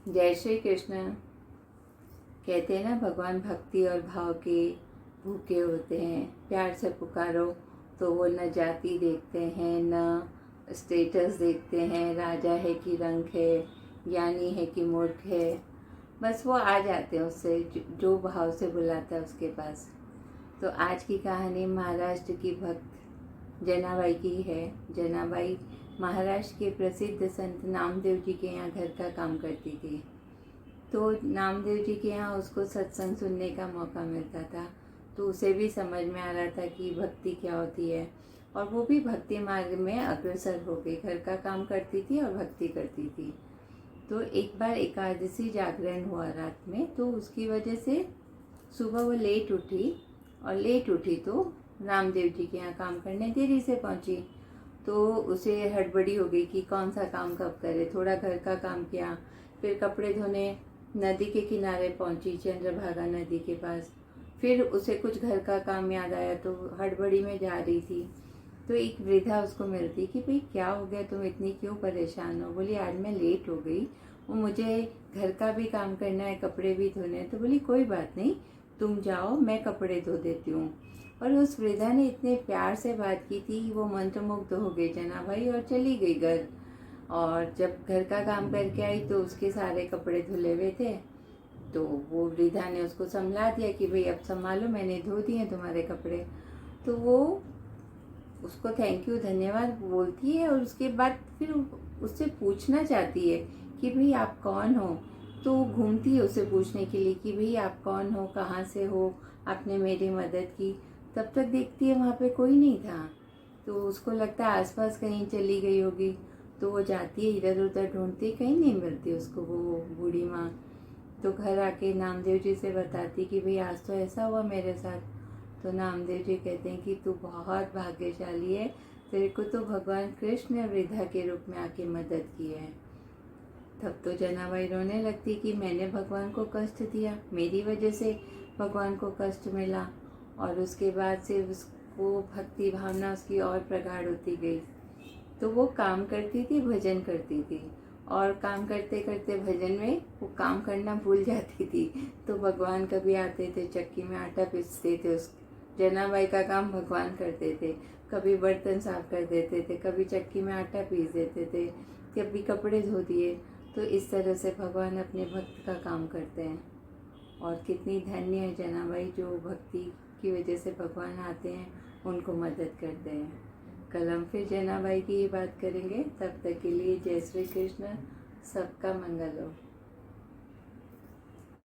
जय श्री कृष्ण। कहते हैं ना, भगवान भक्ति और भाव के भूखे होते हैं। प्यार से पुकारो तो वो न जाति देखते हैं, न स्टेटस देखते हैं, राजा है कि रंक है, ज्ञानी है कि मूर्ख है। बस वो आ जाते हैं उससे जो भाव से बुलाता है उसके पास। तो आज की कहानी महाराष्ट्र की भक्त जनाबाई की है। जनाबाई महाराष्ट्र के प्रसिद्ध संत नामदेव जी के यहाँ घर का काम करती थी। तो नामदेव जी के यहाँ उसको सत्संग सुनने का मौका मिलता था, तो उसे भी समझ में आ रहा था कि भक्ति क्या होती है, और वो भी भक्ति मार्ग में अग्रसर हो गई। घर का काम करती थी और भक्ति करती थी। तो एक बार एकादशी जागरण हुआ रात में, तो उसकी वजह से सुबह वो लेट उठी तो नामदेव जी के यहाँ काम करने देरी से पहुँची। तो उसे हड़बड़ी हो गई कि कौन सा काम कब करे। थोड़ा घर का काम किया, फिर कपड़े धोने नदी के किनारे पहुंची, चंद्रभागा नदी के पास। फिर उसे कुछ घर का काम याद आया, तो हड़बड़ी में जा रही थी तो एक वृद्धा उसको मिलती कि भाई क्या हो गया, तुम इतनी क्यों परेशान हो। बोली आज मैं लेट हो गई, वो मुझे घर का भी काम करना है, कपड़े भी धोने हैं। तो बोली कोई बात नहीं, तुम जाओ, मैं कपड़े धो देती हूँ। और उस वृद्धा ने इतने प्यार से बात की थी, वो मंत्रमुग्ध हो गई जनाबाई और चली गई घर। और जब घर का काम करके आई तो उसके सारे कपड़े धुले हुए थे। तो वो वृद्धा ने उसको समझा दिया कि भाई अब संभालो, मैंने धो दिए तुम्हारे कपड़े। तो वो उसको थैंक यू, धन्यवाद बोलती है, और उसके बाद फिर उससे पूछना चाहती है कि भाई आप कौन हो। तो घूमती है उसे पूछने के लिए कि भाई आप कौन हो, कहाँ से हो, आपने मेरी मदद की। तब तक देखती है वहाँ पे कोई नहीं था। तो उसको लगता है आसपास कहीं चली गई होगी। तो वो जाती है, इधर उधर ढूंढती, कहीं नहीं मिलती उसको वो बूढ़ी माँ। तो घर आके नामदेव जी से बताती कि भाई आज तो ऐसा हुआ मेरे साथ। तो नामदेव जी कहते हैं कि तू बहुत भाग्यशाली है, तेरे को तो भगवान कृष्ण ने वृद्धा के रूप में आके मदद की है। तब तो जनाबाई रोने लगती कि मैंने भगवान को कष्ट दिया, मेरी वजह से भगवान को कष्ट मिला। और उसके बाद से उसको भक्ति भावना उसकी और प्रगाढ़ होती गई। तो वो काम करती थी, भजन करती थी, और काम करते करते भजन में वो काम करना भूल जाती थी। तो भगवान कभी आते थे, चक्की में आटा पीसते थे, उस जनाबाई का काम भगवान करते थे। कभी बर्तन साफ कर देते थे, कभी चक्की में आटा पीस देते थे, कभी कपड़े धो दिए। तो इस तरह से भगवान अपने भक्त का काम करते हैं। और कितनी धन्य है जनाबाई जो भक्ति की वजह से भगवान आते हैं, उनको मदद करते हैं। कल हम फिर जनाबाई की ही बात करेंगे। तब तक के लिए जय श्री कृष्ण। सबका मंगल हो।